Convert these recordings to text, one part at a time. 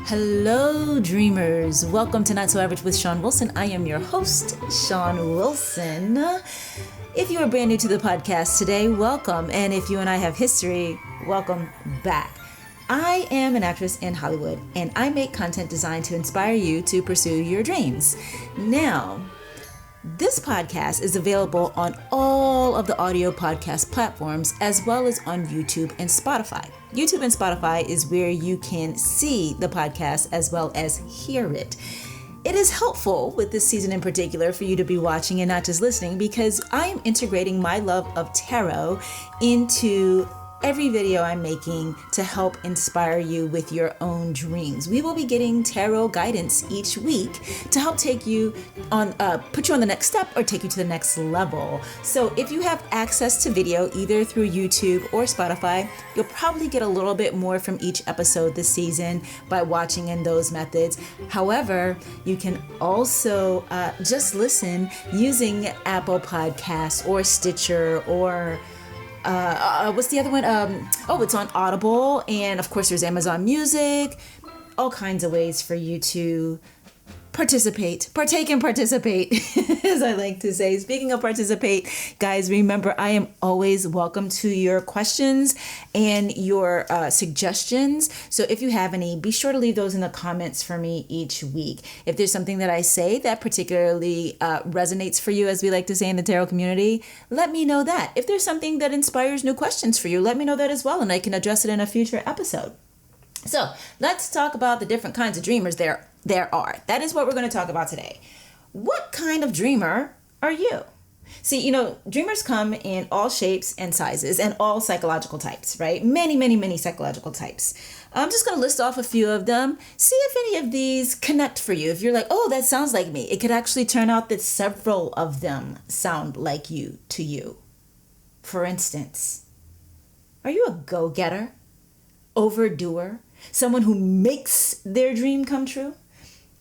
Hello, dreamers. Welcome to Not So Average with Shon Wilson. I am your host, Shon Wilson. If you are brand new to the podcast today, welcome. And if you and I have history, welcome back. I am an actress in Hollywood, and I make content designed to inspire you to pursue your dreams. Now, this podcast is available on all of the audio podcast platforms as well as on YouTube and Spotify. YouTube and Spotify is where you can see the podcast as well as hear it. It is helpful with this season in particular for you to be watching and not just listening because I am integrating my love of tarot into every video I'm making to help inspire you with your own dreams. We will be getting tarot guidance each week to help take you on, put you on the next step or take you to the next level. So if you have access to video either through YouTube or Spotify, you'll probably get a little bit more from each episode this season by watching in those methods. However, you can also just listen using Apple Podcasts or Stitcher or what's the other one? It's on Audible. And of course, there's Amazon Music, all kinds of ways for you to partake and participate, as I like to say. Speaking of participate, guys, remember, I am always welcome to your questions and your suggestions. So if you have any, be sure to leave those in the comments for me each week. If there's something that I say that particularly resonates for you, as we like to say in the tarot community, let me know that. If there's something that inspires new questions for you, let me know that as well, and I can address it in a future episode. So let's talk about the different kinds of dreamers there are. That is what we're going to talk about today. What kind of dreamer are you? See, dreamers come in all shapes and sizes and all psychological types, right? Many psychological types. I'm just going to list off a few of them. See if any of these connect for you. If you're like, oh, that sounds like me. It could actually turn out that several of them sound like you to you. For instance, are you a go-getter? Overdoer? Someone who makes their dream come true?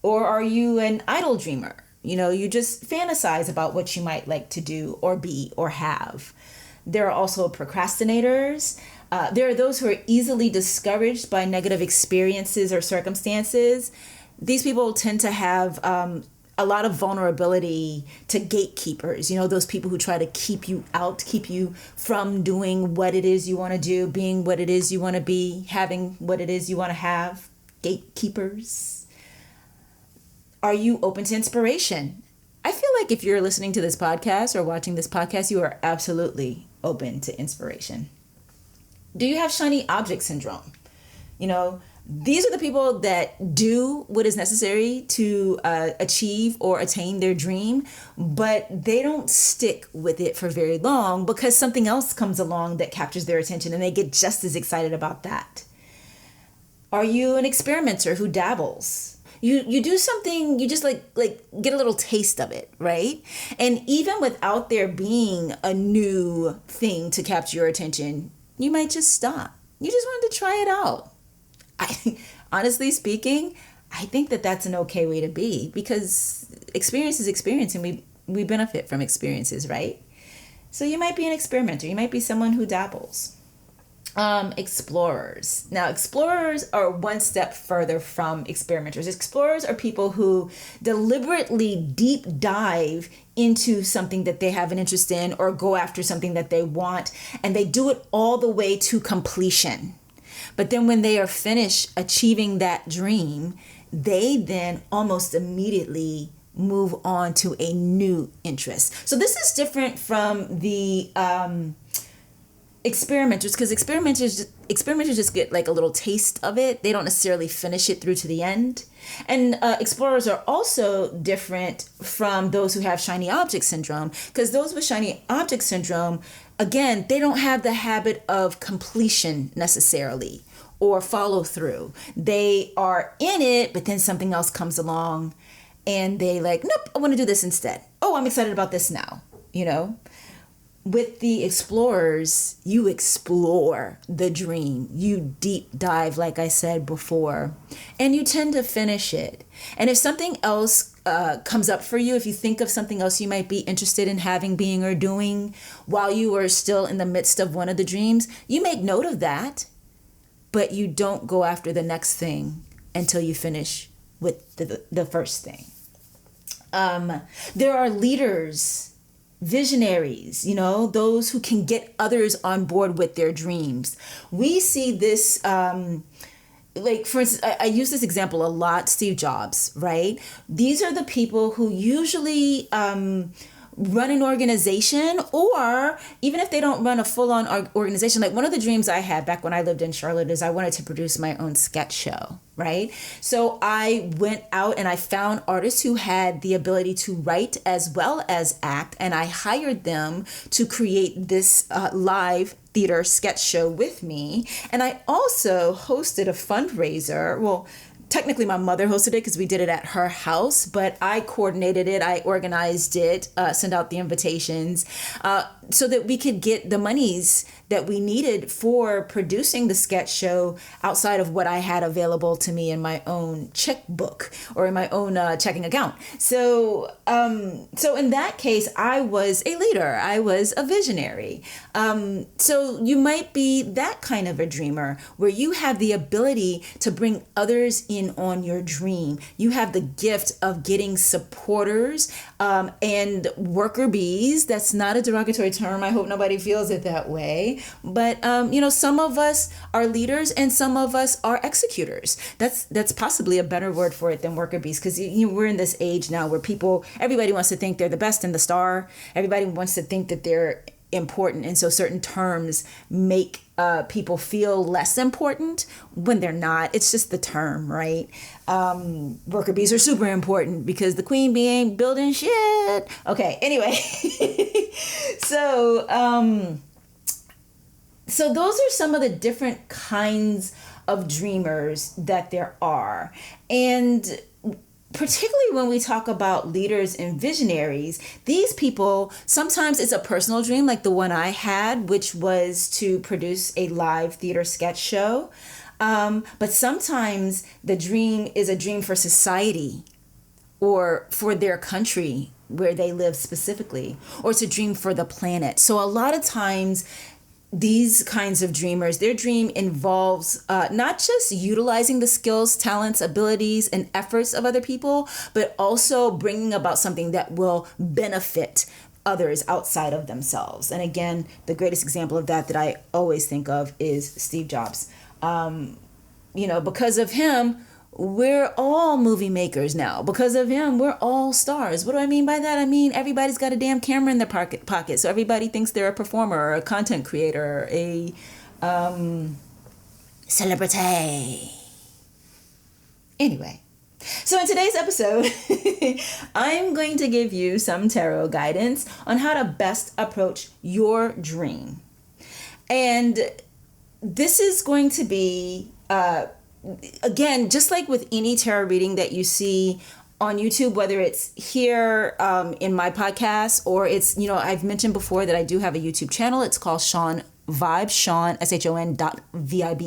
Or are you an idle dreamer? You just fantasize about what you might like to do or be or have. There are also procrastinators. There are those who are easily discouraged by negative experiences or circumstances. These people tend to have a lot of vulnerability to gatekeepers, those people who try to keep you out, keep you from doing what it is you want to do, being what it is you want to be, having what it is you want to have. Gatekeepers. Are you open to inspiration? I feel like if you're listening to this podcast or watching this podcast, you are absolutely open to inspiration. Do you have shiny object syndrome? These are the people that do what is necessary to achieve or attain their dream, but they don't stick with it for very long because something else comes along that captures their attention and they get just as excited about that. Are you an experimenter who dabbles? You do something, you just like get a little taste of it, right? And even without there being a new thing to capture your attention, you might just stop. You just wanted to try it out. Honestly speaking, I think that that's an okay way to be because experience is experience and we benefit from experiences, right? So you might be an experimenter. You might be someone who dabbles. Explorers. Now, explorers are one step further from experimenters. Explorers are people who deliberately deep dive into something that they have an interest in or go after something that they want, and they do it all the way to completion. But then when they are finished achieving that dream, they then almost immediately move on to a new interest. So this is different from the experimenters, because experimenters just get like a little taste of it. They don't necessarily finish it through to the end. And explorers are also different from those who have shiny object syndrome, because those with shiny object syndrome, again, they don't have the habit of completion necessarily or follow through. They are in it, but then something else comes along and they like, nope, I want to do this instead. Oh, I'm excited about this now, With the explorers, you explore the dream. You deep dive, like I said before, and you tend to finish it. And if something else comes up for you, if you think of something else you might be interested in having, being, or doing while you are still in the midst of one of the dreams, you make note of that, but you don't go after the next thing until you finish with the first thing. There are leaders, visionaries, those who can get others on board with their dreams. We see this, like, for instance, I use this example a lot, Steve Jobs, right? These are the people who usually run an organization, or even if they don't run a full-on organization. Like, one of the dreams I had back when I lived in Charlotte is I wanted to produce my own sketch show, right? So I went out and I found artists who had the ability to write as well as act, and I hired them to create this live theater sketch show with me. And I also hosted a fundraiser. Well, technically my mother hosted it because we did it at her house, but I coordinated it, I organized it, sent out the invitations, so that we could get the monies that we needed for producing the sketch show outside of what I had available to me in my own checkbook or in my own checking account. So in that case, I was a leader. I was a visionary. So you might be that kind of a dreamer where you have the ability to bring others in on your dream. You have the gift of getting supporters and worker bees. That's not a derogatory term. I hope nobody feels it that way. But, some of us are leaders and some of us are executors. That's possibly a better word for it than worker bees, because we're in this age now where everybody wants to think they're the best and the star. Everybody wants to think that they're important. And so certain terms make people feel less important when they're not. It's just the term, right? Worker bees are super important because the queen bee ain't building shit. Okay, anyway. So those are some of the different kinds of dreamers that there are. And particularly when we talk about leaders and visionaries, these people, sometimes it's a personal dream like the one I had, which was to produce a live theater sketch show. But sometimes the dream is a dream for society or for their country where they live specifically, or it's a dream for the planet. So a lot of times these kinds of dreamers, their dream involves not just utilizing the skills, talents, abilities, and efforts of other people, but also bringing about something that will benefit others outside of themselves. And again, the greatest example of that I always think of is Steve Jobs. Because of him, we're all movie makers now. Because of him, we're all stars. What do I mean by that? I mean, everybody's got a damn camera in their pocket. So everybody thinks they're a performer or a content creator, a celebrity. Anyway, so in today's episode, I'm going to give you some tarot guidance on how to best approach your dream. And this is going to be again, just like with any tarot reading that you see on YouTube, whether it's here in my podcast or it's, I've mentioned before that I do have a YouTube channel. It's called Shon Vibes, Shon, SHON.VIBES.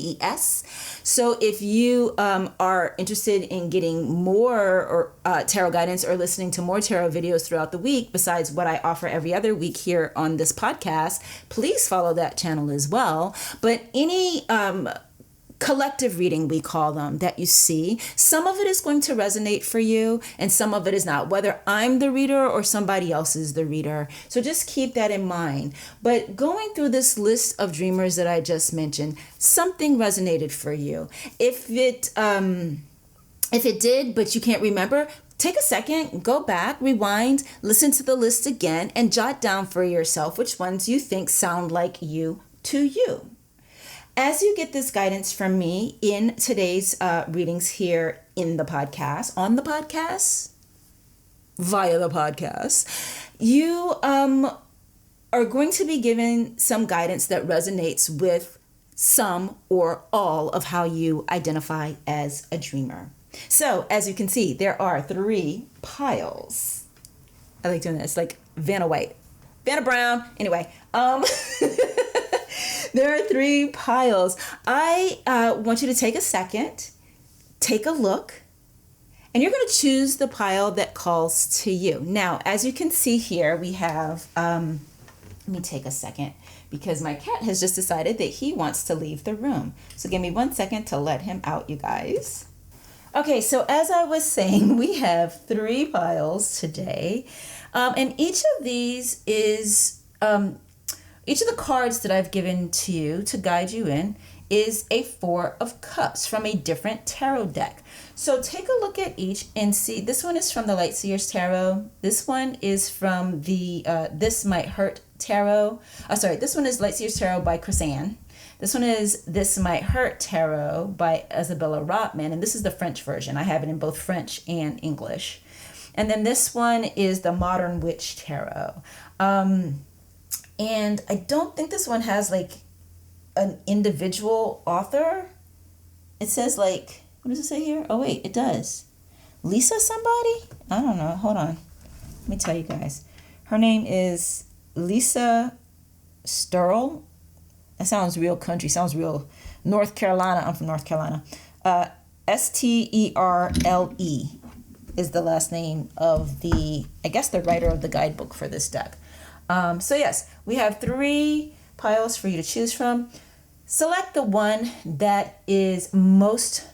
So if you are interested in getting more tarot guidance or listening to more tarot videos throughout the week, besides what I offer every other week here on this podcast, please follow that channel as well. But any collective reading, we call them, that you see, some of it is going to resonate for you and some of it is not, whether I'm the reader or somebody else is the reader. So just keep that in mind. But going through this list of dreamers that I just mentioned, something resonated for you. If it did, but you can't remember, take a second, go back, rewind, listen to the list again, and jot down for yourself which ones you think sound like you to you. As you get this guidance from me in today's readings here in the podcast, on the podcast, via the podcast, you are going to be given some guidance that resonates with some or all of how you identify as a dreamer. So, as you can see, there are 3 piles. I like doing this, like Vanna White, Vanna Brown. Anyway, there are 3 piles. I want you to take a second, take a look, and you're going to choose the pile that calls to you. Now, as you can see here, we have, let me take a second because my cat has just decided that he wants to leave the room. So give me 1 second to let him out, you guys. Okay, so as I was saying, we have 3 piles today. And each of these is, each of the cards that I've given to you to guide you in is a 4 of Cups from a different tarot deck. So take a look at each and see. This one is from the Light Seers Tarot. This one is from the This Might Hurt Tarot. This one is Light Seers Tarot by Chrysanne. This one is This Might Hurt Tarot by Isabella Rotman, and this is the French version. I have it in both French and English. And then this one is the Modern Witch Tarot. And I don't think this one has like an individual author. It says like, what does it say here? Oh wait, it does. Lisa somebody? I don't know. Hold on. Let me tell you guys. Her name is Lisa Sterle. That sounds real country. Sounds real North Carolina. I'm from North Carolina. Sterle is the last name of the writer of the guidebook for this deck. So yes, we have 3 piles for you to choose from. Select the one that is most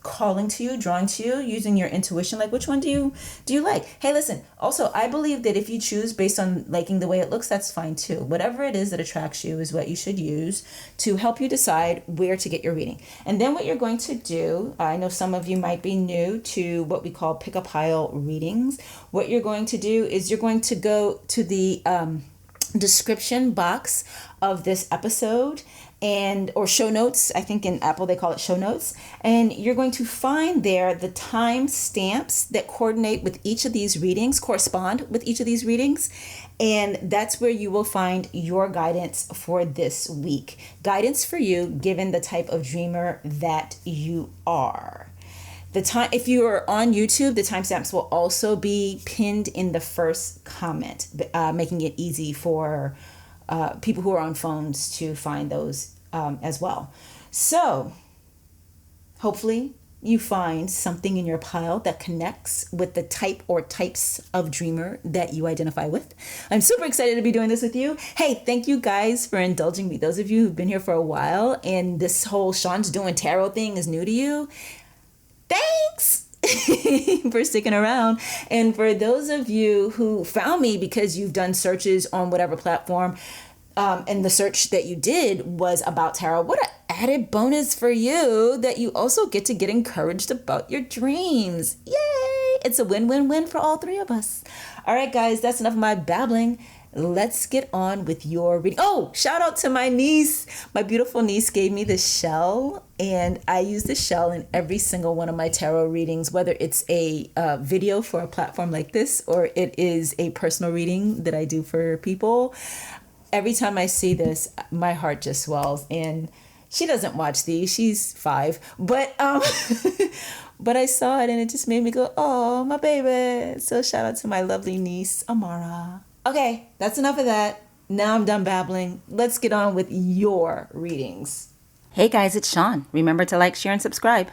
calling to you, drawing to you, using your intuition. Like, which one do you like? Hey, listen, also, I believe that if you choose based on liking the way it looks, that's fine too. Whatever it is that attracts you is what you should use to help you decide where to get your reading. And then what you're going to do, I know some of you might be new to what we call pick a pile readings. What you're going to do is you're going to go to the description box of this episode or show notes. I think in Apple they call it show notes, and you're going to find there the time stamps that correspond with each of these readings, and that's where you will find your guidance for this week. Guidance for you given the type of dreamer that you are. If you are on YouTube, the timestamps will also be pinned in the first comment, making it easy for people who are on phones to find those as well. So hopefully you find something in your pile that connects with the type or types of dreamer that you identify with. I'm super excited to be doing this with you. Hey, thank you guys for indulging me. Those of you who've been here for a while and this whole Shon's doing tarot thing is new to you, thanks for sticking around. And for those of you who found me because you've done searches on whatever platform, and the search that you did was about tarot, what an added bonus for you that you also get to get encouraged about your dreams. Yay! It's a win-win-win for all 3 of us. All right, guys, that's enough of my babbling. Let's get on with your reading. Oh, shout out to my niece. My beautiful niece gave me this shell, and I use the shell in every single one of my tarot readings, whether it's a video for a platform like this or it is a personal reading that I do for people. Every time I see this, my heart just swells. And she doesn't watch these. She's 5. But but I saw it and it just made me go, oh, my baby. So shout out to my lovely niece, Amara. Okay, that's enough of that. Now I'm done babbling. Let's get on with your readings. Hey guys, it's Shon. Remember to like, share, and subscribe.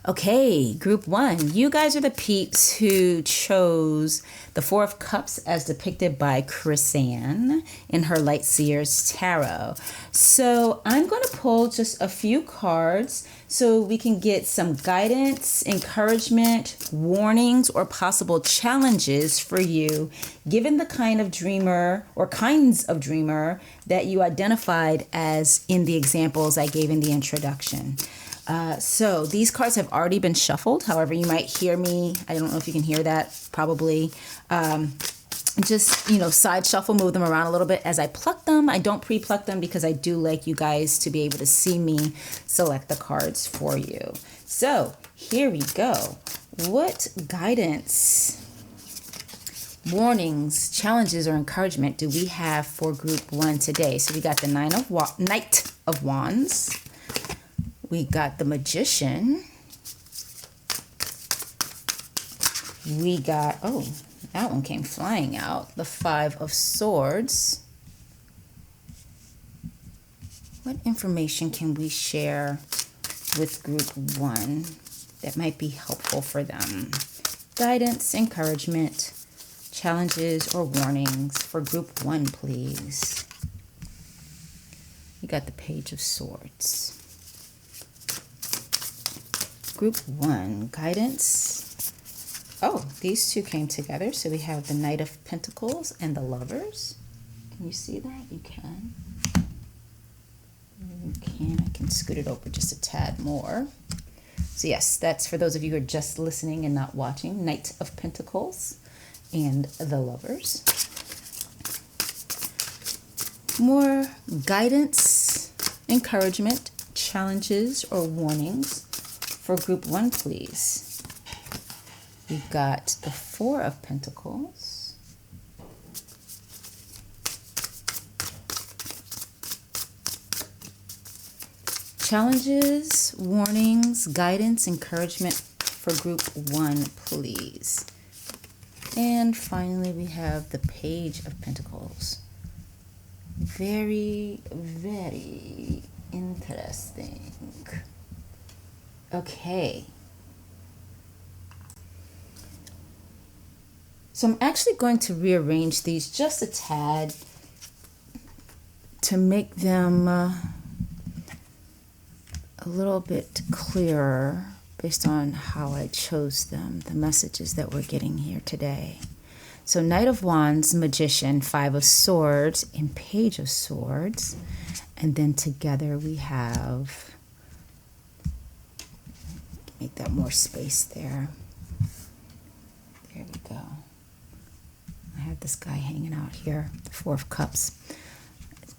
Okay, group 1, you guys are the peeps who chose the 4 of Cups as depicted by Chrysanne in her Light Seers Tarot. So I'm going to pull just a few cards so we can get some guidance, encouragement, warnings, or possible challenges for you, given the kind of dreamer or kinds of dreamer that you identified as in the examples I gave in the introduction. So these cards have already been shuffled. However, you might hear me. I don't know if you can hear that, probably. Just, side shuffle, move them around a little bit as I pluck them. I don't pre-pluck them because I do like you guys to be able to see me select the cards for you. So here we go. What guidance, warnings, challenges, or encouragement do we have for group 1 today? So we got the Knight of Wands. We got the Magician. We got, oh, that one came flying out. The 5 of Swords. What information can we share with group 1 that might be helpful for them? Guidance, encouragement, challenges, or warnings for group 1, please. You got the Page of Swords. Group 1, guidance. Oh, these two came together. So we have the Knight of Pentacles and the Lovers. Can you see that? You can. You can. I can scoot it over just a tad more. So yes, that's for those of you who are just listening and not watching. Knight of Pentacles and the Lovers. More guidance, encouragement, challenges, or warnings for Group 1, please. We've got the Four of Pentacles. Challenges, warnings, guidance, encouragement for Group 1, please. And finally, we have the Page of Pentacles. Very, very interesting. Okay. So I'm actually going to rearrange these just a tad to make them a little bit clearer based on how I chose them, the messages that we're getting here today. So Knight of Wands, Magician, Five of Swords, and Page of Swords. And then together we have, make that more space there. There we go. I have this guy hanging out here, the Four of Cups.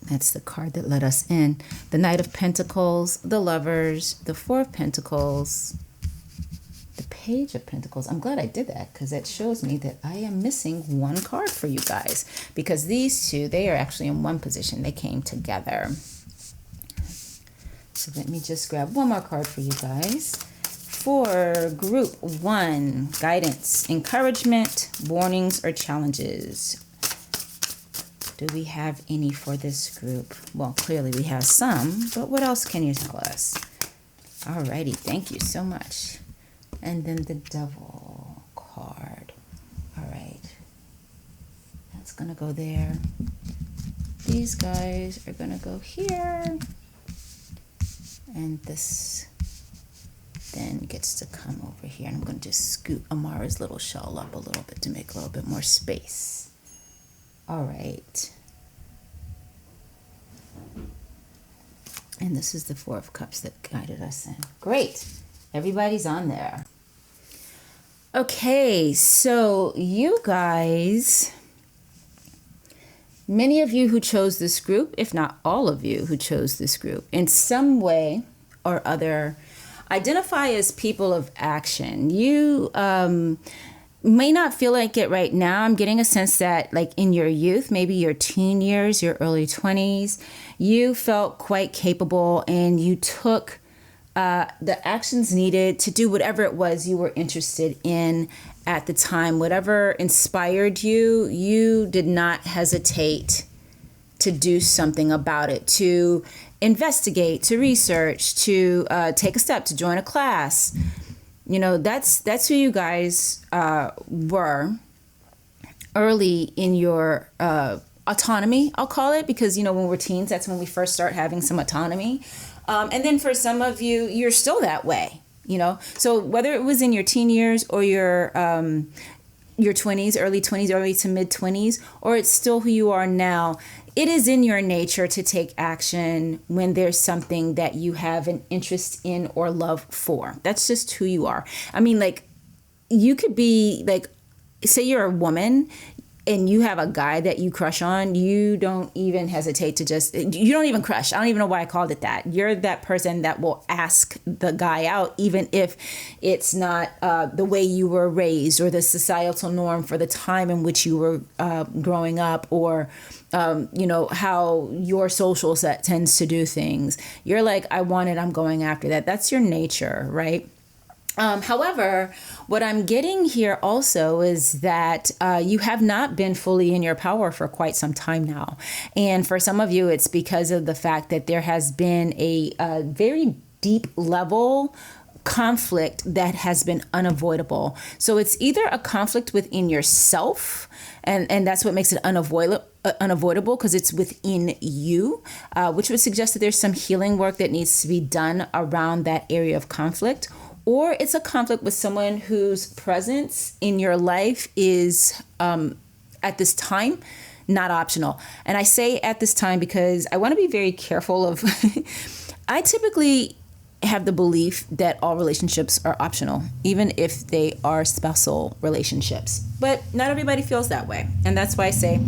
That's the card that let us in. The Knight of Pentacles, the Lovers, the Four of Pentacles, the Page of Pentacles. I'm glad I did that because that shows me that I am missing one card for you guys, because these two, they are actually in one position. They came together. So let me just grab one more card for you guys. For Group 1, guidance, encouragement, warnings, or challenges. Do we have any for this group? Well, clearly we have some, but what else can you tell us? Alrighty, thank you so much. And then the Devil card. All right, that's gonna go there. These guys are gonna go here. And this then gets to come over here. And I'm gonna just scoot Amara's little shell up a little bit to make a little bit more space. All right. And this is the Four of Cups that guided us in. Great. Everybody's on there. Okay, so you guys, many of you who chose this group, if not all of you who chose this group, in some way or other, identify as people of action. You may not feel like it right now. I'm getting a sense that like in your youth, maybe your teen years, your early 20s, you felt quite capable and you took the actions needed to do whatever it was you were interested in at the time. Whatever inspired you, you did not hesitate to do something about it, to investigate, to research, to take a step, to join a class. You know, that's who you guys were early in your autonomy, I'll call it, because, you know, when we're teens, that's when we first start having some autonomy. And then for some of you, you're still that way, you know. So whether it was in your teen years or your 20s, early to mid 20s, or it's still who you are now, it is in your nature to take action when there's something that you have an interest in or love for. That's just who you are. I mean, like, you could be like, say you're a woman and you have a guy that you crush on, you don't even hesitate to you don't even crush. I don't even know why I called it that. You're that person that will ask the guy out, even if it's not the way you were raised or the societal norm for the time in which you were growing up, or, you know, how your social set tends to do things. You're like, I want it, I'm going after that. That's your nature, right? However, what I'm getting here also is that you have not been fully in your power for quite some time now. And for some of you, it's because of the fact that there has been a very deep level conflict that has been unavoidable. So it's either a conflict within yourself, and that's what makes it unavoidable because it's within you, which would suggest that there's some healing work that needs to be done around that area of conflict. or it's a conflict with someone whose presence in your life is at this time not optional. And I say at this time because I want to be very careful of I typically have the belief that all relationships are optional, even if they are spousal relationships. But not everybody feels that way. And that's why I say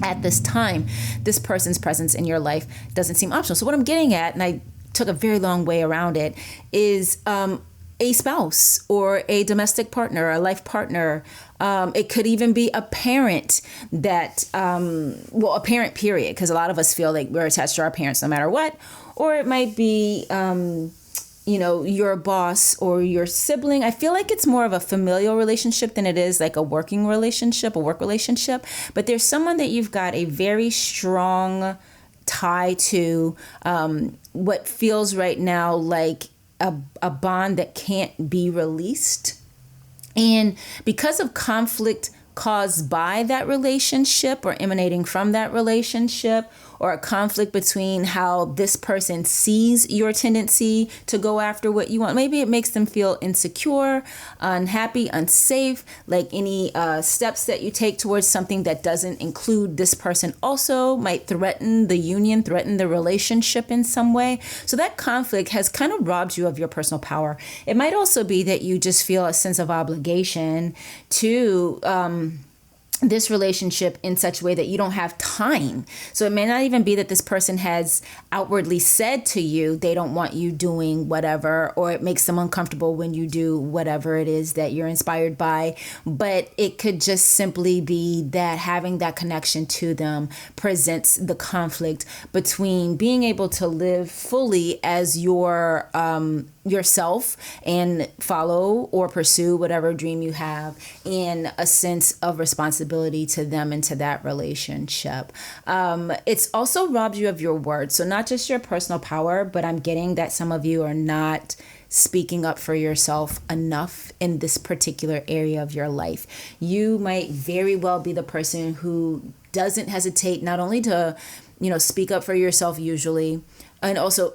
at this time, this person's presence in your life doesn't seem optional. So what I'm getting at, and I took a very long way around it, is a spouse or a domestic partner, a life partner. It could even be a parent that, a parent period, because a lot of us feel like we're attached to our parents no matter what. Or it might be, your boss or your sibling. I feel like it's more of a familial relationship than it is like a working relationship, a work relationship. But there's someone that you've got a very strong tie to, what feels right now like a bond that can't be released. And because of conflict caused by that relationship or emanating from that relationship, or a conflict between how this person sees your tendency to go after what you want. Maybe it makes them feel insecure, unhappy, unsafe, like any steps that you take towards something that doesn't include this person also might threaten the union, threaten the relationship in some way. So that conflict has kind of robbed you of your personal power. It might also be that you just feel a sense of obligation to this relationship in such a way that you don't have time. So it may not even be that this person has outwardly said to you they don't want you doing whatever, or it makes them uncomfortable when you do whatever it is that you're inspired by. But it could just simply be that having that connection to them presents the conflict between being able to live fully as yourself and follow or pursue whatever dream you have, and a sense of responsibility to them and to that relationship. It's also robbed you of your words. So not just your personal power, but I'm getting that some of you are not speaking up for yourself enough in this particular area of your life. You might very well be the person who doesn't hesitate not only to, speak up for yourself usually, and also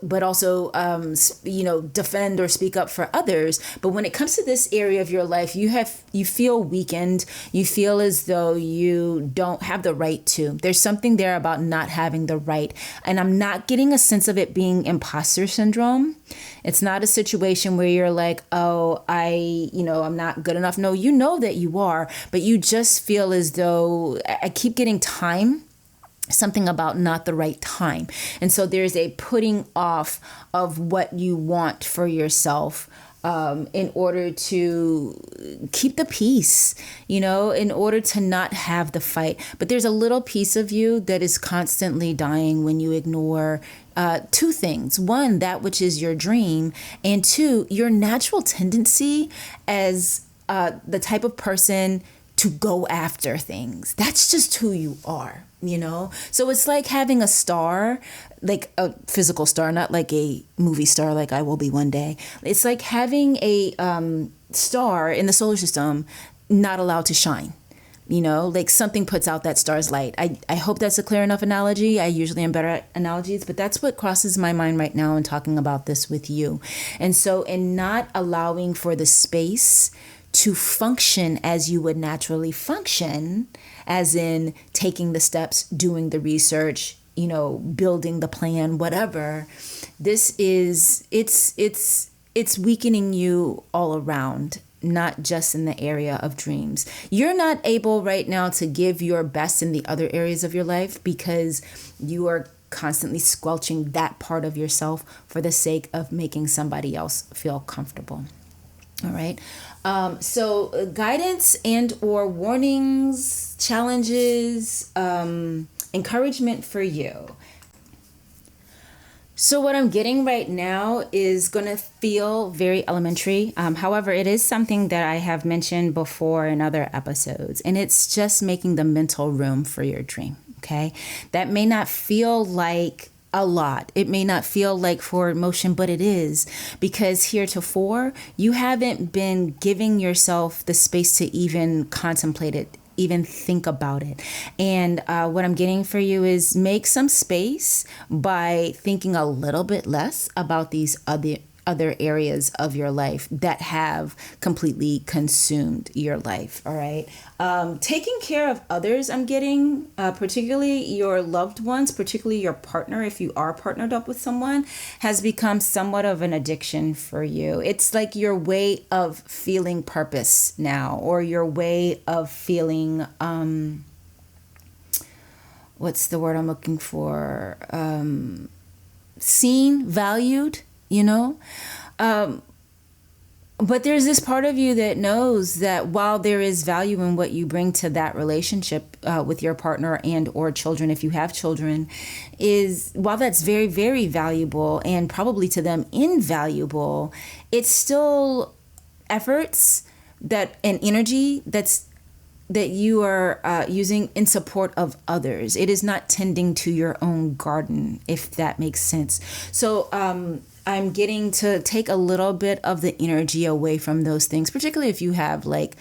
defend or speak up for others. But when it comes to this area of your life, you feel weakened. You feel as though you don't have the right to. There's something there about not having the right. And I'm not getting a sense of it being imposter syndrome. It's not a situation where you're like, oh, I'm not good enough. No, you know that you are, but you just feel as though I keep getting time. Something about not the right time. And so there's a putting off of what you want for yourself in order to keep the peace, in order to not have the fight. But there's a little piece of you that is constantly dying when you ignore two things. One, that which is your dream, and two, your natural tendency as the type of person to go after things. That's just who you are. So it's like having a star, like a physical star, not like a movie star like I will be one day. It's like having a star in the solar system not allowed to shine. Like something puts out that star's light. I hope that's a clear enough analogy. I usually am better at analogies, but that's what crosses my mind right now in talking about this with you. And so in not allowing for the space to function as you would naturally function, as in taking the steps, doing the research, building the plan, whatever. It's weakening you all around, not just in the area of dreams. You're not able right now to give your best in the other areas of your life because you are constantly squelching that part of yourself for the sake of making somebody else feel comfortable. All right. So guidance and or warnings, challenges, encouragement for you. So what I'm getting right now is going to feel very elementary. However, it is something that I have mentioned before in other episodes, and it's just making the mental room for your dream. Okay. That may not feel like a lot. It may not feel like forward motion, but it is, because heretofore you haven't been giving yourself the space to even contemplate it, even think about it. And what I'm getting for you is make some space by thinking a little bit less about these other areas of your life that have completely consumed your life. All right. Taking care of others, I'm getting, particularly your loved ones, particularly your partner, if you are partnered up with someone, has become somewhat of an addiction for you. It's like your way of feeling purpose now, or your way of feeling, what's the word I'm looking for? Seen, valued, you know? But there's this part of you that knows that while there is value in what you bring to that relationship with your partner and or children, if you have children, is while that's very, very valuable and probably to them invaluable, it's still efforts that and energy that you are using in support of others. It is not tending to your own garden, if that makes sense. So I'm getting to take a little bit of the energy away from those things, particularly if you have like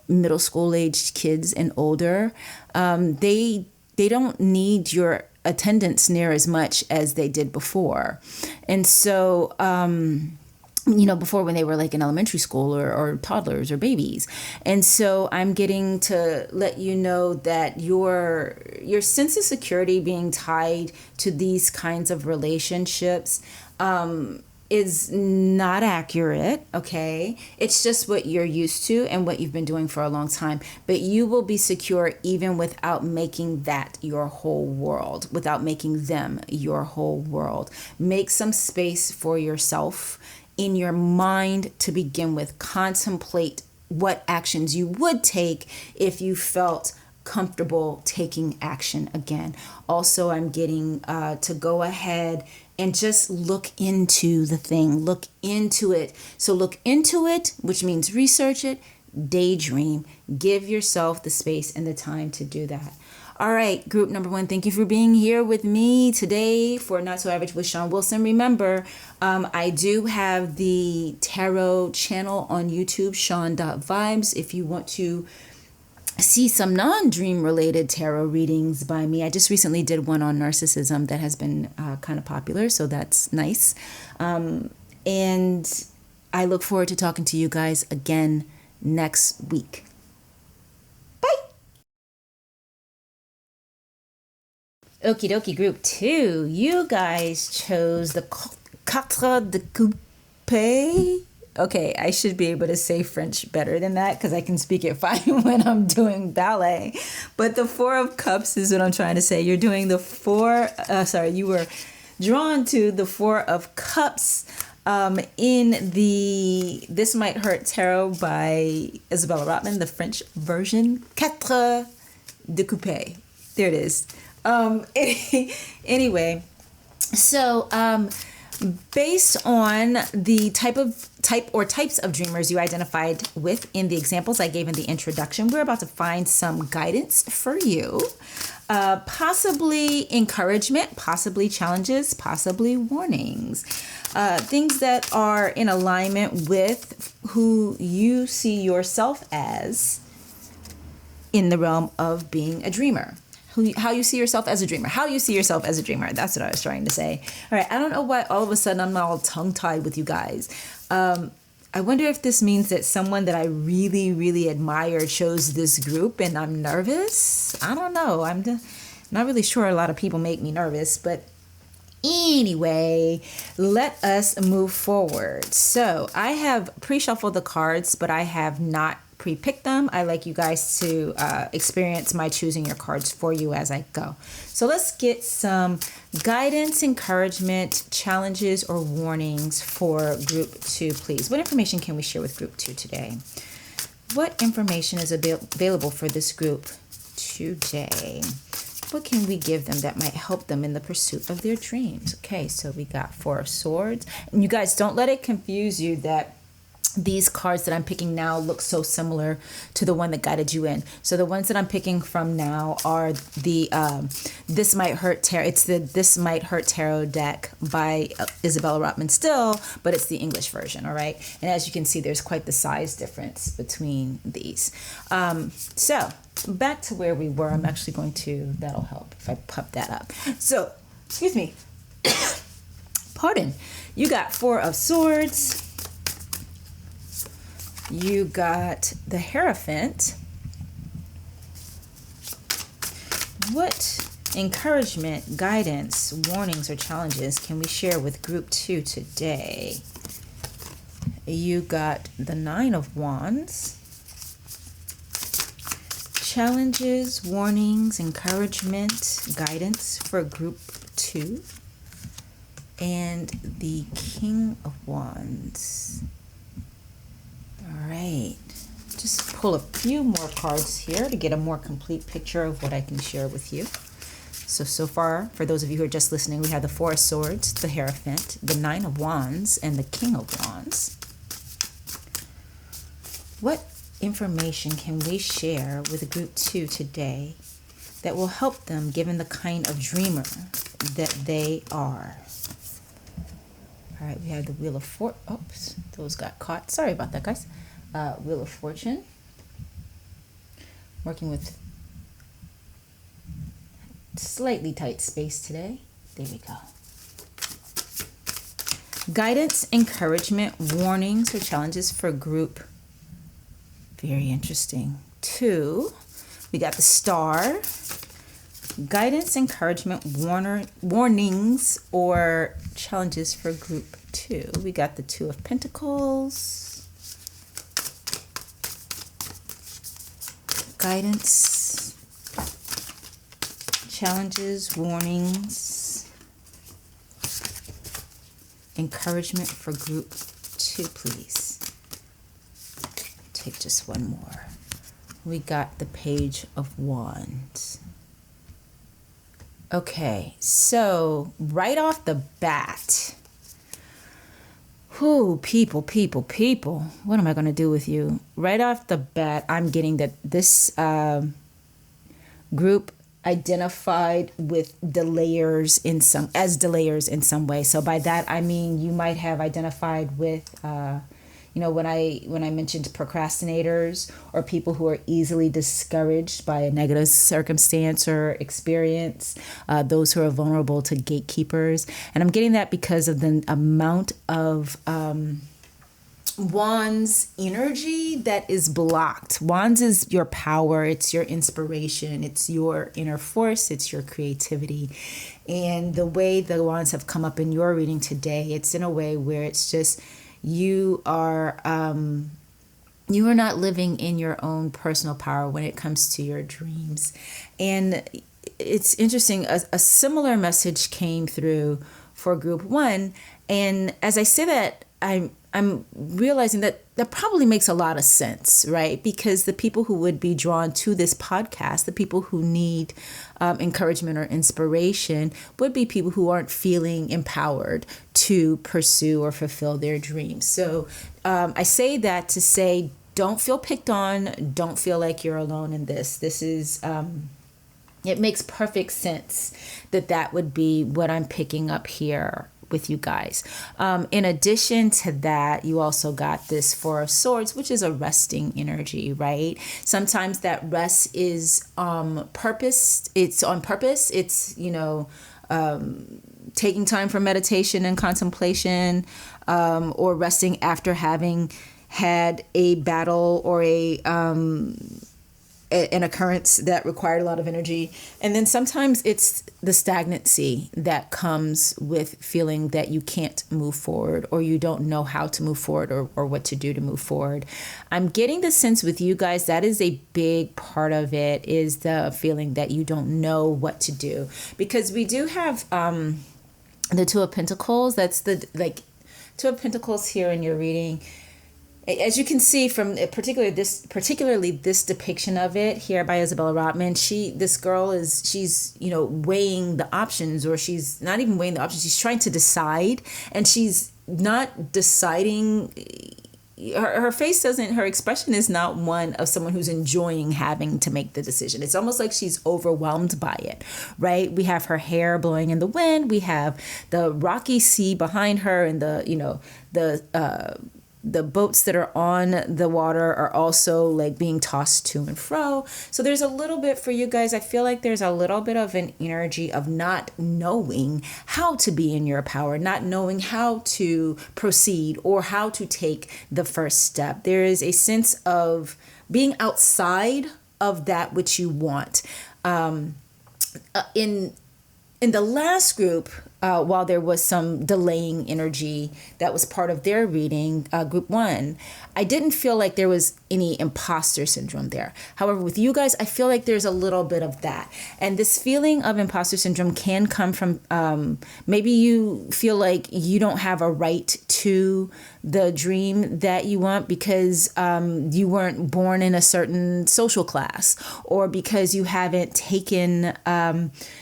middle school aged kids and older. They don't need your attendance near as much as they did before. And so, before when they were like in elementary school or toddlers or babies. And so I'm getting to let you know that your sense of security being tied to these kinds of relationships is not accurate, okay? It's just what you're used to and what you've been doing for a long time. But you will be secure even without making that your whole world, without making them your whole world. Make some space for yourself in your mind to begin with. Contemplate what actions you would take if you felt comfortable taking action again. Also, I'm getting to go ahead and just look into the thing. Look into it. So look into it, which means research it, daydream. Give yourself the space and the time to do that. All right, group number 1, thank you for being here with me today for Not So Average with Shon Wilson. Remember, I do have the tarot channel on YouTube, Shon.vibes. If you want to see some non-dream related tarot readings by me. I just recently did one on narcissism that has been kind of popular, so that's nice. And I look forward to talking to you guys again next week. Bye. Okie dokie, group 2. You guys chose the Quatre de Coupe. Okay, I should be able to say French better than that because I can speak it fine when I'm doing ballet. But the 4 of Cups is what I'm trying to say. You're doing the you were drawn to the 4 of Cups in the This Might Hurt Tarot by Isabella Rotman, the French version. Quatre de Coupe. There it is. Anyway, so based on the types of dreamers you identified with in the examples I gave in the introduction, we're about to find some guidance for you. Possibly encouragement, possibly challenges, possibly warnings. Things that are in alignment with who you see yourself as in the realm of being a dreamer. How you see yourself as a dreamer. How you see yourself as a dreamer. That's what I was trying to say. All right. I don't know why all of a sudden I'm all tongue-tied with you guys. I wonder if this means that someone that I really, really admire chose this group and I'm nervous. I don't know. I'm not really sure. A lot of people make me nervous. But anyway, let us move forward. So I have pre-shuffled the cards, but I have not pre-pick them. I like you guys to experience my choosing your cards for you as I go. So let's get some guidance, encouragement, challenges, or warnings for group 2, please. What information can we share with group 2 today? What information is available for this group today? What can we give them that might help them in the pursuit of their dreams? Okay, so we got 4 of Swords. And you guys, don't let it confuse you that these cards that I'm picking now look so similar to the one that guided you in. So the ones that I'm picking from now are the This Might Hurt Tarot. It's the This Might Hurt Tarot deck by Isabella Rotman still, but it's the English version, all right? And as you can see, there's quite the size difference between these. So back to where we were. I'm actually going to, that'll help if I pop that up. So, excuse me. Pardon. You got Four of Swords. You got the Hierophant. What encouragement, guidance, warnings, or challenges can we share with Group 2 today? You got the Nine of Wands. Challenges, warnings, encouragement, guidance for Group 2. And the King of Wands. All right. Just pull a few more cards here to get a more complete picture of what I can share with you. So far, for those of you who are just listening, we have the Four of Swords, the Hierophant, the Nine of Wands, and the King of Wands. What information can we share with Group 2 today that will help them given the kind of dreamer that they are? All right, we have the Wheel of Fortune. Oops, those got caught. Sorry about that, guys. Wheel of Fortune. Working with slightly tight space today. There we go. Guidance, encouragement, warnings, or challenges for Group. Very interesting. 2. We got the Star. Guidance, encouragement, warnings, or challenges for Group 2. We got the Two of Pentacles. Guidance, challenges, warnings, encouragement for Group 2, please. Take just one more. We got the Page of Wands. Okay, so right off the bat, people. What am I going to do with you? Right off the bat, I'm getting that this group identified with delayers in some way. So by that, I mean you might have identified with when I mentioned procrastinators or people who are easily discouraged by a negative circumstance or experience, those who are vulnerable to gatekeepers. And I'm getting that because of the amount of Wands energy that is blocked. Wands is your power, it's your inspiration, it's your inner force, it's your creativity. And the way the Wands have come up in your reading today, it's in a way where it's just you are not living in your own personal power when it comes to your dreams. And it's interesting, a similar message came through for Group 1. And as I say that, I'm realizing that probably makes a lot of sense, right? Because the people who would be drawn to this podcast, the people who need encouragement or inspiration, would be people who aren't feeling empowered to pursue or fulfill their dreams. So I say that to say, don't feel picked on. Don't feel like you're alone in this. This is, it makes perfect sense that would be what I'm picking up here with you guys. In addition to that, you also got this Four of Swords, which is a resting energy, right? Sometimes that rest is purpose. It's on purpose. It's, taking time for meditation and contemplation, or resting after having had a battle or an occurrence that required a lot of energy. And then sometimes it's the stagnancy that comes with feeling that you can't move forward, or you don't know how to move forward, or what to do to move forward. I'm getting the sense with you guys that is a big part of it, is the feeling that you don't know what to do. Because we do have the Two of Pentacles. That's the Two of Pentacles here in your reading. As you can see from particularly this depiction of it here by Isabella Rotman, this girl she's weighing the options, or she's not even weighing the options. She's trying to decide, and she's not deciding. Her face her expression is not one of someone who's enjoying having to make the decision. It's almost like she's overwhelmed by it, right? We have her hair blowing in the wind. We have the rocky sea behind her, and the the boats that are on the water are also like being tossed to and fro. So there's a little bit for you guys. I feel like there's a little bit of an energy of not knowing how to be in your power, not knowing how to proceed or how to take the first step. There is a sense of being outside of that which you want. In the last group, while there was some delaying energy that was part of their reading, group 1, I didn't feel like there was any imposter syndrome there. However, with you guys, I feel like there's a little bit of that. And this feeling of imposter syndrome can come from maybe you feel like you don't have a right to the dream that you want because you weren't born in a certain social class, or because you haven't taken,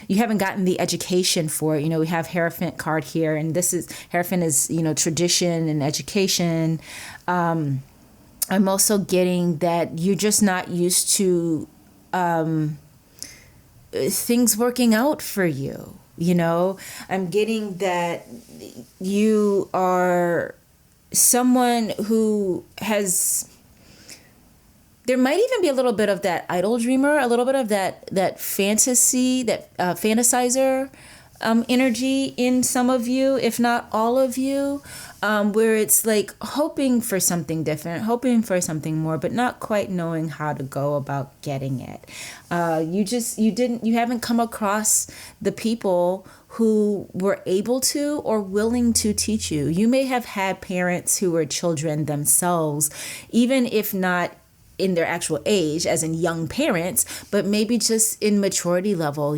you haven't gotten the education for it. We have Hierophant card here, and this is Hierophant is, tradition and education. I'm also getting that you're just not used to things working out for you. I'm getting that you are someone who has, there might even be a little bit of that idle dreamer, a little bit of that fantasy, that fantasizer energy in some of you, if not all of you, where it's like hoping for something different, hoping for something more, but not quite knowing how to go about getting it. You haven't come across the people who were able to or willing to teach you. You may have had parents who were children themselves, even if not in their actual age, as in young parents, but maybe just in maturity level,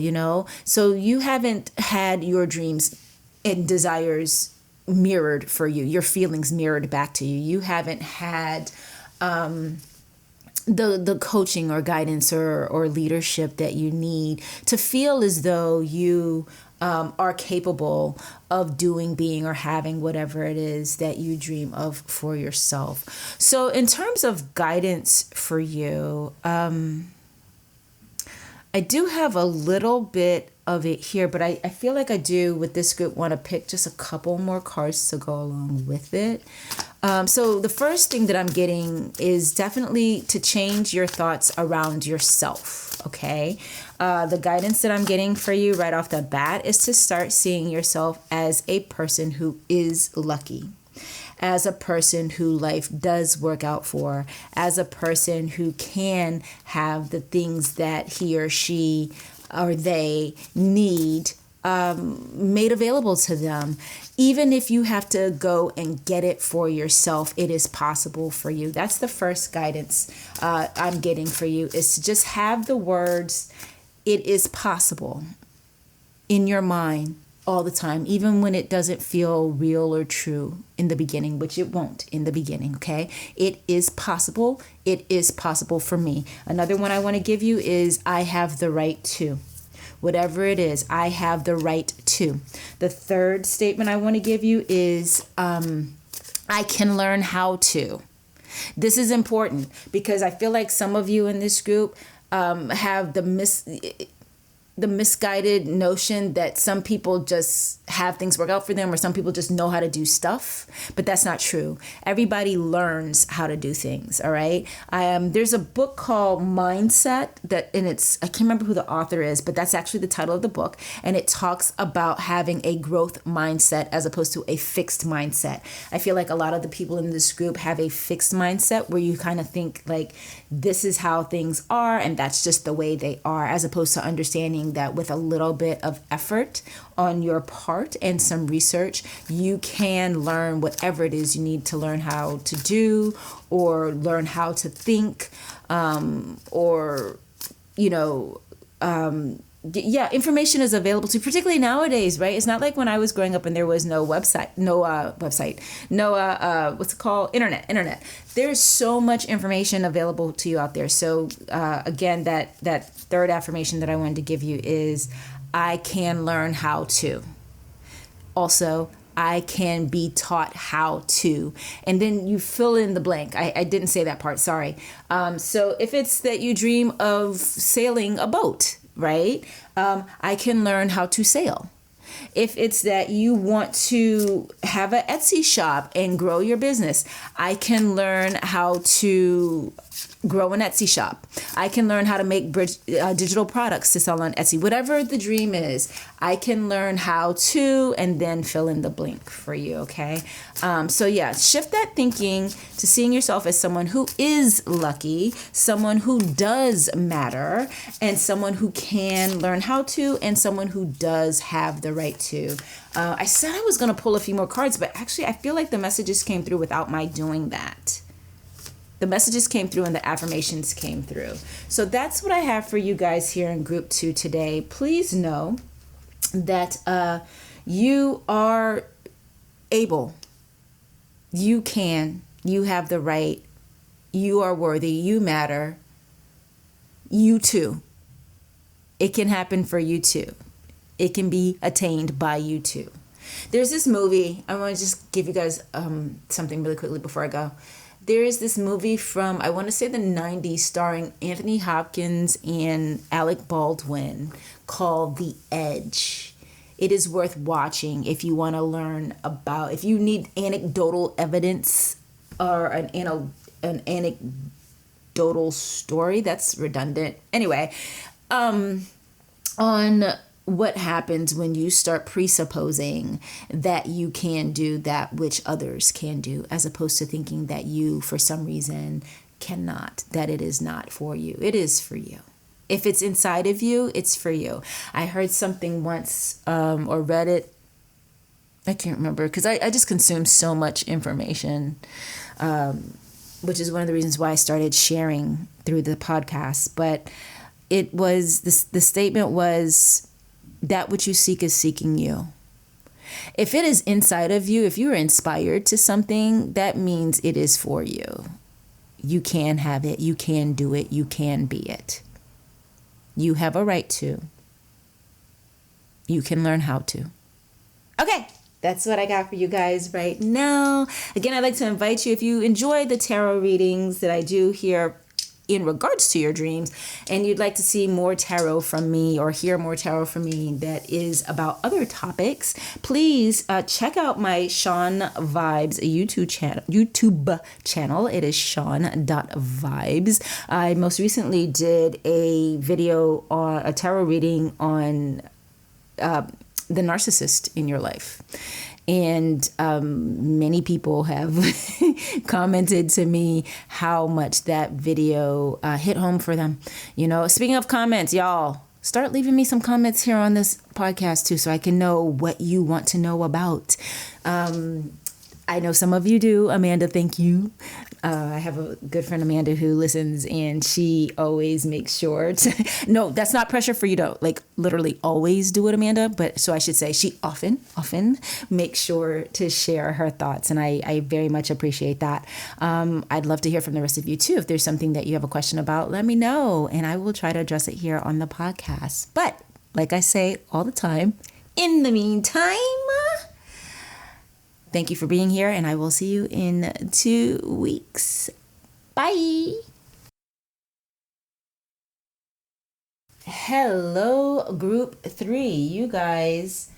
So you haven't had your dreams and desires mirrored for you, your feelings mirrored back to you. You haven't had the coaching or guidance or leadership that you need to feel as though you are capable of doing, being, or having whatever it is that you dream of for yourself. So in terms of guidance for you, I do have a little bit of it here, but I feel like I do with this group want to pick just a couple more cards to go along with it. So the first thing that I'm getting is definitely to change your thoughts around yourself, okay? The guidance that I'm getting for you right off the bat is to start seeing yourself as a person who is lucky, as a person who life does work out for, as a person who can have the things that he or she or they need made available to them. Even if you have to go and get it for yourself, it is possible for you. That's the first guidance I'm getting for you, is to just have the words, "it is possible," in your mind all the time, even when it doesn't feel real or true in the beginning, which it won't in the beginning, okay? It is possible. It is possible for me. Another one I want to give you is, "I have the right to." Whatever it is, I have the right to. The third statement I want to give you is, I can learn how to. This is important because I feel like some of you in this group have the misguided notion that some people just have things work out for them, or some people just know how to do stuff, but that's not true. Everybody learns how to do things, all right? There's a book called Mindset and I can't remember who the author is, but that's actually the title of the book, and it talks about having a growth mindset as opposed to a fixed mindset. I feel like a lot of the people in this group have a fixed mindset where you kind of think like this is how things are and that's just the way they are, as opposed to understanding that with a little bit of effort on your part and some research, you can learn whatever it is you need to learn how to do, or learn how to think, information is available to you, particularly nowadays, right? It's not like when I was growing up and there was no internet. There's so much information available to you out there. So again, that third affirmation that I wanted to give you is, I can learn how to. Also, I can be taught how to. And then you fill in the blank. I didn't say that part, sorry. So if it's that you dream of sailing a boat, right? I can learn how to sail. If it's that you want to have an Etsy shop and grow your business, I can learn how to grow an Etsy shop. I can learn how to make digital products to sell on Etsy. Whatever the dream is, I can learn how to, and then fill in the blank for you, okay? So yeah, shift that thinking to seeing yourself as someone who is lucky, someone who does matter, and someone who can learn how to, and someone who does have the right to. I said I was going to pull a few more cards, but actually I feel like the messages came through without my doing that. The messages came through and the affirmations came through. So that's what I have for you guys here in group 2 today. Please know that you are able. You can. You have the right. You are worthy. You matter. You too. It can happen for you too. It can be attained by you too. There's this movie. I want to just give you guys something really quickly before I go. There is this movie from, I want to say the 90s, starring Anthony Hopkins and Alec Baldwin, called The Edge. It is worth watching if you want to learn about, if you need anecdotal evidence or an anecdotal story. That's redundant. Anyway, on what happens when you start presupposing that you can do that which others can do, as opposed to thinking that you, for some reason, cannot, that it is not for you. It is for you. If it's inside of you, it's for you. I heard something once or read it. I can't remember because I just consume so much information, which is one of the reasons why I started sharing through the podcast. But it was, the statement was, that which you seek is seeking you. If it is inside of you, if you're inspired to something, that means it is for you. You can have it. You can do it. You can be it. You have a right to. You can learn how to. Okay. That's what I got for you guys right now. Again, I'd like to invite you, if you enjoy the tarot readings that I do here in regards to your dreams, and you'd like to see more tarot from me or hear more tarot from me that is about other topics, please check out my Shon Vibes YouTube channel. It is Shon.vibes. I most recently did a video on a tarot reading on the narcissist in your life. And many people have commented to me how much that video hit home for them. You know, speaking of comments, y'all, start leaving me some comments here on this podcast too, so I can know what you want to know about. I know some of you do. Amanda, thank you. I have a good friend, Amanda, who listens, and she always makes sure to, no, that's not pressure for you to like literally always do it, Amanda, but so I should say she often makes sure to share her thoughts, and I very much appreciate that. I'd love to hear from the rest of you too. If there's something that you have a question about, let me know, and I will try to address it here on the podcast. But like I say all the time, in the meantime, thank you for being here, and I will see you in 2 weeks. Bye. Hello, group 3. You guys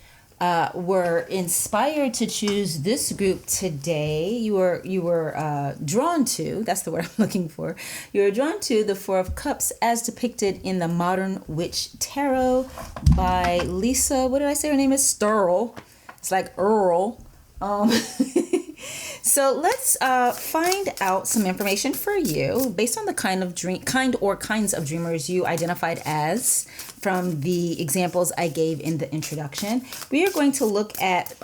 were inspired to choose this group today. You were drawn to, that's the word I'm looking for. You were drawn to the Four of Cups as depicted in the Modern Witch Tarot by Lisa, what did I say her name is? Sturl. It's like Earl. So let's find out some information for you based on the kind or kinds of dreamers you identified as from the examples I gave in the introduction. We are going to look at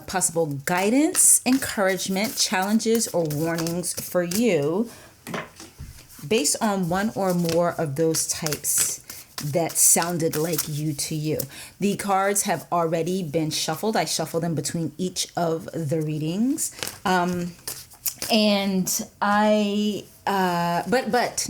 possible guidance, encouragement, challenges, or warnings for you based on one or more of those types that sounded like you to you. The cards have already been shuffled. I shuffled them between each of the readings. And I, but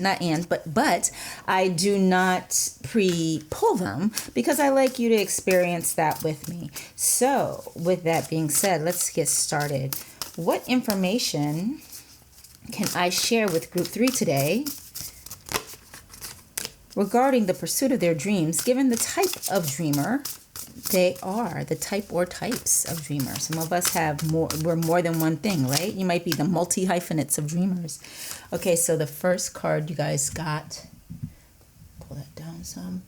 I do not pre-pull them because I like you to experience that with me. So with that being said, let's get started. What information can I share with group 3 today regarding the pursuit of their dreams, given the type of dreamer they are, the type or types of dreamers. Some of us we're more than one thing, right? You might be the multi-hyphenates of dreamers. Okay, so the first card you guys got, pull that down some,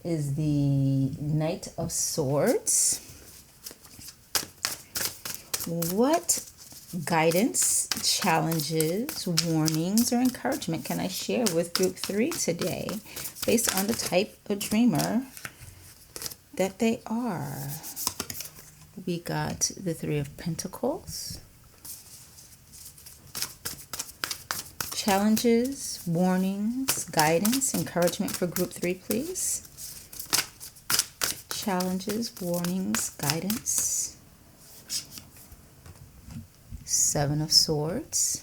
is the Knight of Swords. What guidance, challenges, warnings, or encouragement can I share with group 3 today based on the type of dreamer that they are? We got the 3 of Pentacles. Challenges, warnings, guidance, encouragement for group 3, please. Challenges, warnings, guidance. 7 of Swords.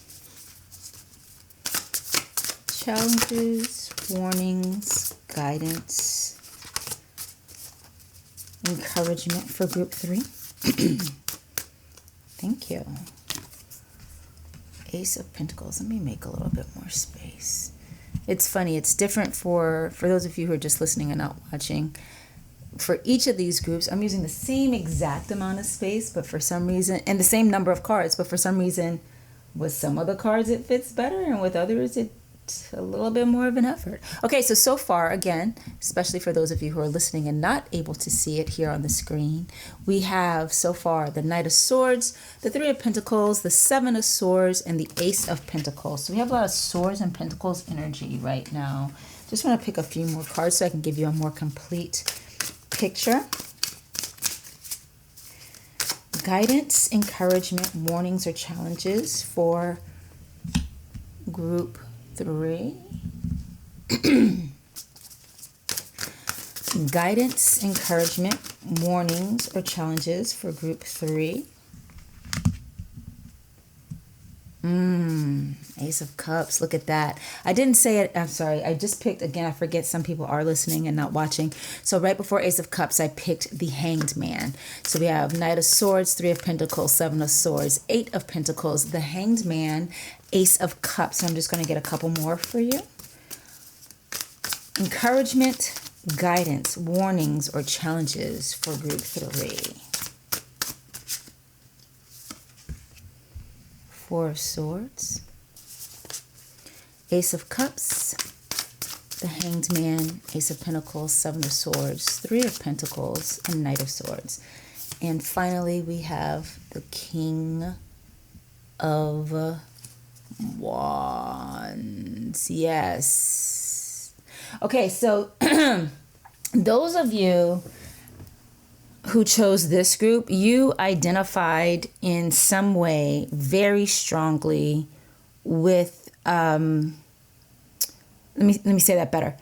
Challenges, warnings, guidance, encouragement for group 3. Thank you. Ace of Pentacles. Let me make a little bit more space. It's funny. It's different for those of you who are just listening and not watching. For each of these groups, I'm using the same exact amount of space, but for some reason, and the same number of cards, but for some reason, with some of the cards it fits better, and with others it's a little bit more of an effort. Okay, so far, again, especially for those of you who are listening and not able to see it here on the screen, we have so far the Knight of Swords, the 3 of Pentacles, the 7 of Swords, and the Ace of Pentacles. So we have a lot of Swords and Pentacles energy right now. Just want to pick a few more cards so I can give you a more complete picture. Guidance, encouragement, warnings, or challenges for group 3. Guidance, encouragement, warnings, or challenges for group 3. Ace of Cups. Look at that. I didn't say it. I'm sorry. I just picked, again, I forget some people are listening and not watching. So right before Ace of Cups, I picked the Hanged Man. So we have Knight of Swords, 3 of Pentacles, 7 of Swords, 8 of Pentacles, the Hanged Man, Ace of Cups. So I'm just going to get a couple more for you. Encouragement, guidance, warnings, or challenges for group 3. 4 of Swords, Ace of Cups, the Hanged Man, Ace of Pentacles, 7 of Swords, 3 of Pentacles, and Knight of Swords. And finally, we have the King of Wands. Yes. Okay, so those of you who chose this group, you identified in some way very strongly with let me say that better.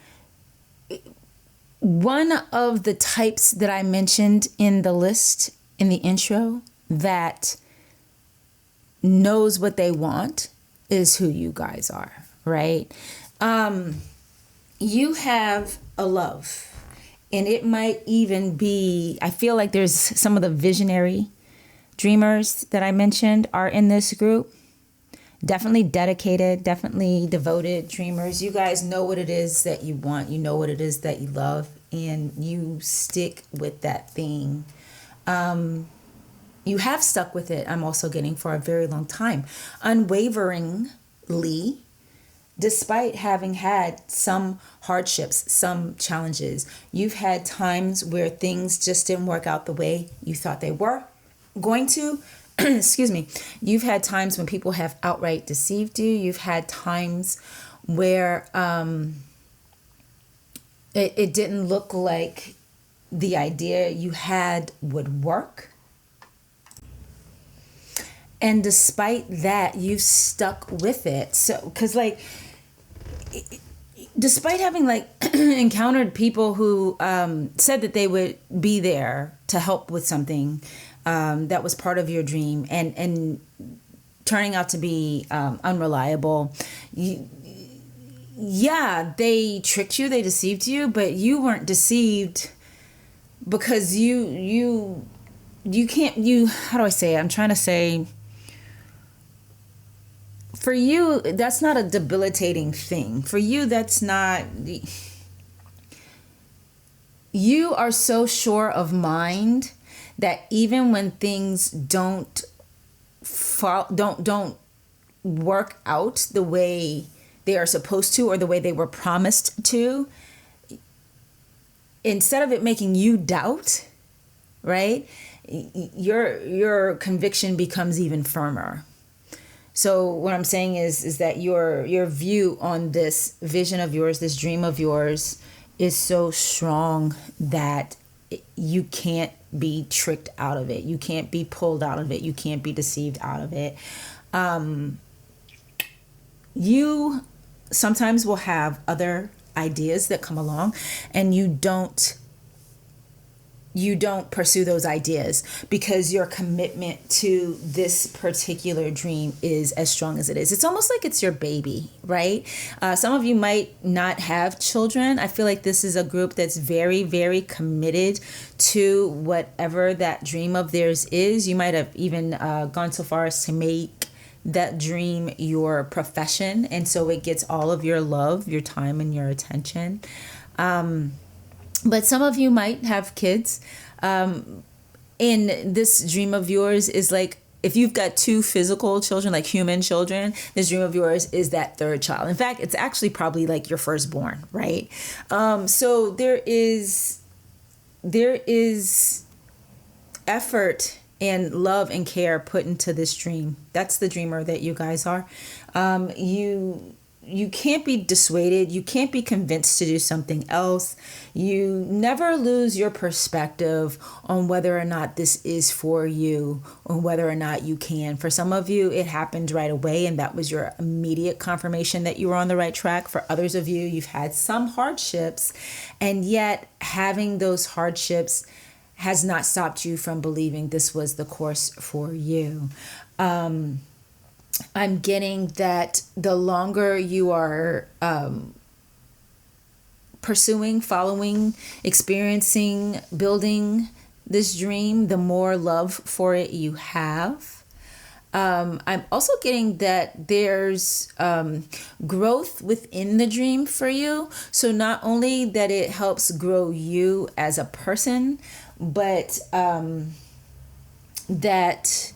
One of the types that I mentioned in the list in the intro that knows what they want is who you guys are, right? You have a love. And it might even be, I feel like there's some of the visionary dreamers that I mentioned are in this group. Definitely dedicated, definitely devoted dreamers. You guys know what it is that you want. You know what it is that you love. And you stick with that thing. You have stuck with it, I'm also getting, for a very long time. Unwaveringly. Despite having had some hardships, some challenges, you've had times where things just didn't work out the way you thought they were going to. Excuse me. You've had times when people have outright deceived you. You've had times where it didn't look like the idea you had would work. And despite that, you've stuck with it. So, because despite having encountered people who said that they would be there to help with something that was part of your dream and turning out to be unreliable, they tricked you, they deceived you, but you weren't deceived because you can't, how do I say it? I'm trying to say, for you, that's not a debilitating thing. For you, that's not... you are so sure of mind that even when things don't work out the way they are supposed to or the way they were promised to, instead of it making you doubt, right, your conviction becomes even firmer. So what I'm saying is that your view on this vision of yours, this dream of yours, is so strong that you can't be tricked out of it. You can't be pulled out of it. You can't be deceived out of it. You sometimes will have other ideas that come along, and you don't pursue those ideas because your commitment to this particular dream is as strong as it is. It's almost like it's your baby, right? Some of you might not have children. I feel like this is a group that's very, very committed to whatever that dream of theirs is. You might have even gone so far as to make that dream your profession, and so it gets all of your love, your time, and your attention. But some of you might have kids. And this dream of yours is like, if you've got two physical children, like human children, this dream of yours is that third child. In fact, it's actually probably like your firstborn, right? So there is effort and love and care put into this dream. That's the dreamer that you guys are. You can't be dissuaded. You can't be convinced to do something else. You never lose your perspective on whether or not this is for you or whether or not you can. For some of you, it happened right away, and that was your immediate confirmation that you were on the right track. For others of you, you've had some hardships, and yet having those hardships has not stopped you from believing this was the course for you. I'm getting that the longer you are pursuing, following, experiencing, building this dream, the more love for it you have. I'm also getting that there's growth within the dream for you. So not only that it helps grow you as a person, but that...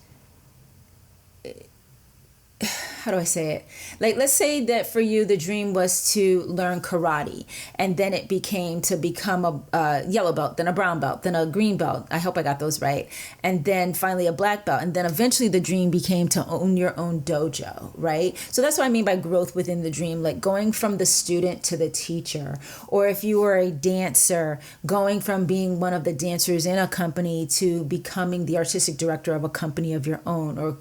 how do I say it? Like, let's say that for you, the dream was to learn karate, and then it became to become a yellow belt, then a brown belt, then a green belt. I hope I got those right. And then finally a black belt. And then eventually the dream became to own your own dojo, right? So that's what I mean by growth within the dream, like going from the student to the teacher. Or if you were a dancer, going from being one of the dancers in a company to becoming the artistic director of a company of your own, or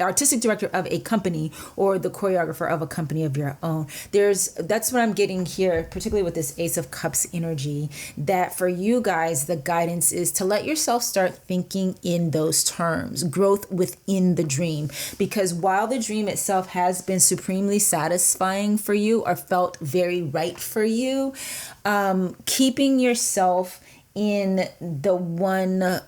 artistic director of a company, or the choreographer of a company of your own. That's what I'm getting here, particularly with this Ace of Cups energy, that for you guys, the guidance is to let yourself start thinking in those terms, growth within the dream. Because while the dream itself has been supremely satisfying for you or felt very right for you, keeping yourself in the one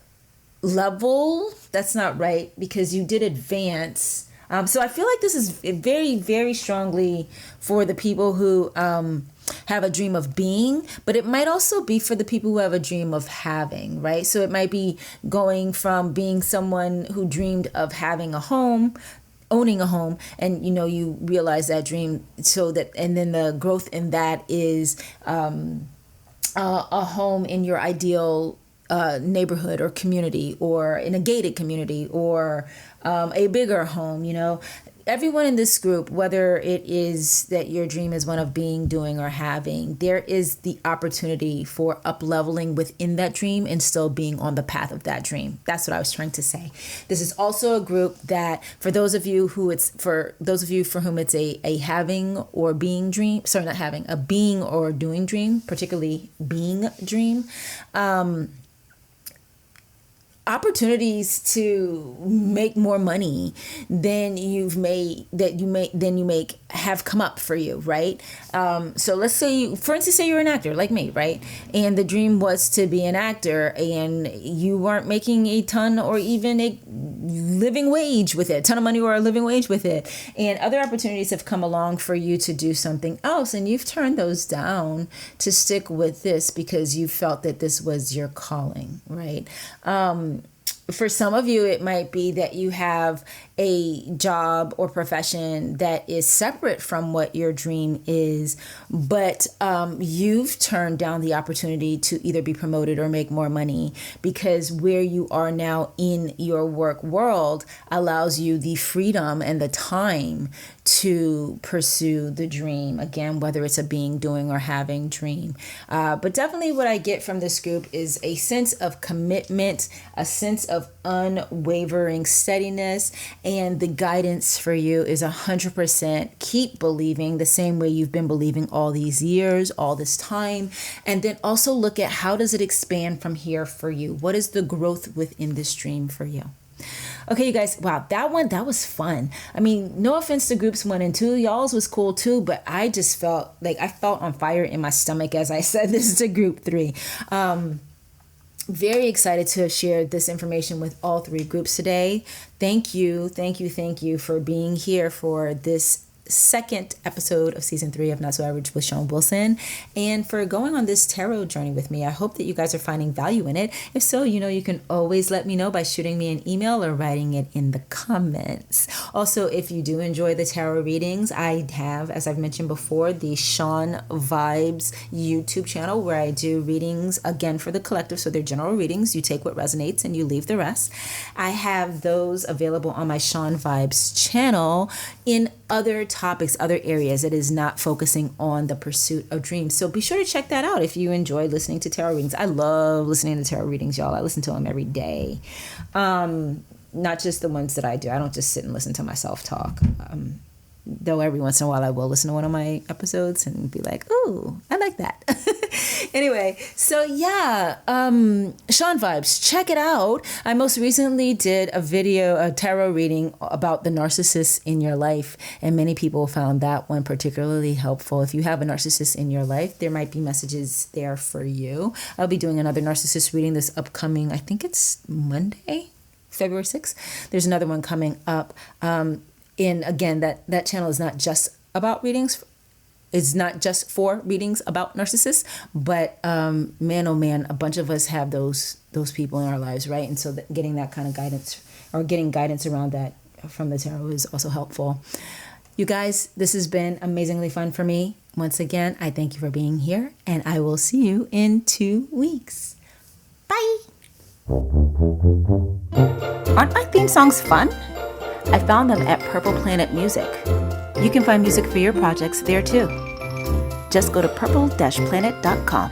level, that's not right, because you did advance. So I feel like this is very, very strongly for the people who have a dream of being, but it might also be for the people who have a dream of having, right? So it might be going from being someone who dreamed of having a home, owning a home, and you realize that dream, so that, and then the growth in that is a home in your ideal neighborhood or community, or in a gated community, or a bigger home. Everyone in this group, whether it is that your dream is one of being, doing, or having, there is the opportunity for up-leveling within that dream and still being on the path of that dream. That's what I was trying to say. This is also a group that, for those of you for whom it's a having or being dream, sorry, not having, a being or doing dream, particularly being dream, opportunities to make more money than you make have come up for you, right? So let's say for instance, say you're an actor like me, right? And the dream was to be an actor, and you weren't making a ton or even a living wage with it, a ton of money or a living wage with it. And other opportunities have come along for you to do something else, and you've turned those down to stick with this because you felt that this was your calling, right? For some of you, it might be that you have a job or profession that is separate from what your dream is, but you've turned down the opportunity to either be promoted or make more money because where you are now in your work world allows you the freedom and the time to pursue the dream. Again, whether it's a being, doing, or having dream. But definitely what I get from this group is a sense of commitment, a sense of unwavering steadiness, and the guidance for you is 100% keep believing the same way you've been believing all these years, all this time. And then also look at how does it expand from here for you? What is the growth within this dream for you? Okay, you guys, wow, that was fun. I mean, no offense to groups 1 and 2, y'all's was cool too, but I just felt like I felt on fire in my stomach as I said this to group 3. Very excited to share this information with all 3 groups today. Thank you for being here for this second episode of season 3 of Not So Average with Shon Wilson, and for going on this tarot journey with me. I hope that you guys are finding value in it. If so, you can always let me know by shooting me an email or writing it in the comments. Also, if you do enjoy the tarot readings, I have, as I've mentioned before, the Shon Vibes YouTube channel where I do readings again for the collective. So they're general readings. You take what resonates and you leave the rest. I have those available on my Shon Vibes channel in other topics, other areas. It is not focusing on the pursuit of dreams. So be sure to check that out if you enjoy listening to tarot readings. I love listening to tarot readings, y'all. I listen to them every day. Not just the ones that I do. I don't just sit and listen to myself talk. Though every once in a while I will listen to one of my episodes and be like, ooh, I like that. Anyway, so yeah, Shon Vibes, check it out. I most recently did a tarot reading about the narcissist in your life, and many people found that one particularly helpful. If you have a narcissist in your life, there might be messages there for you. I'll be doing another narcissist reading this upcoming, I think it's Monday, February 6th. There's another one coming up. And again, that channel is not just about readings. It's not just for readings about narcissists, but man, oh man, a bunch of us have those people in our lives, right? And so getting that kind of guidance or getting guidance around that from the tarot is also helpful. You guys, this has been amazingly fun for me. Once again, I thank you for being here, and I will see you in 2 weeks. Bye. Aren't my theme songs fun? I found them at Purple Planet Music. You can find music for your projects there too. Just go to purple-planet.com.